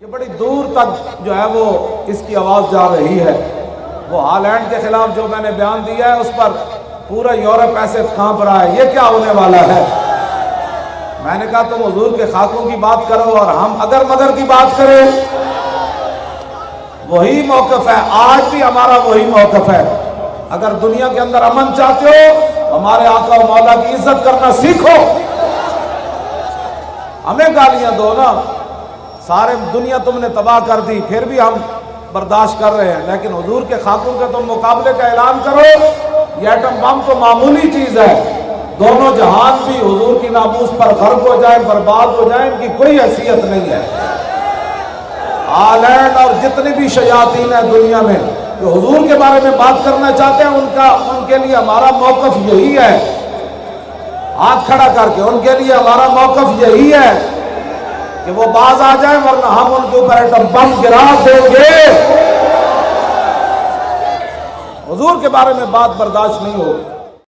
ये बड़ी दूर तक जो है वो इसकी आवाज़ जा रही है। वो हालैंड के खिलाफ जो मैंने बयान दिया है उस पर पूरा यूरोप ऐसे कांप रहा है, ये क्या होने वाला है। मैंने कहा तुम हुजूर के खाकों की बात करो और हम अगर मगर की बात करें। वही मौकफ है, आज भी हमारा वही मौकफ है। अगर दुनिया के अंदर अमन चाहते हो, हमारे आका और मौला की इज्जत करना सीखो। हमें गालियां दो ना, सारे दुनिया तुमने तबाह कर दी, फिर भी हम बर्दाश्त कर रहे हैं, लेकिन हुजूर के खाकों के तुम मुकाबले का ऐलान करो। ये एटम बम तो मामूली चीज है, दोनों जहान भी हुजूर की नामूस पर गर्क हो जाए, बर्बाद हो जाए, इनकी कोई हैसियत नहीं है। हालैंड और जितनी भी शयातीन है दुनिया में जो हुजूर के बारे में बात करना चाहते हैं, उनके लिए हमारा मौकफ यही है, हाथ खड़ा करके उनके लिए हमारा मौकफ यही है कि वो बाज आ जाए, वरना हम उनके ऊपर एटम बम गिरा देंगे। हुजूर के बारे में बात बर्दाश्त नहीं होगी।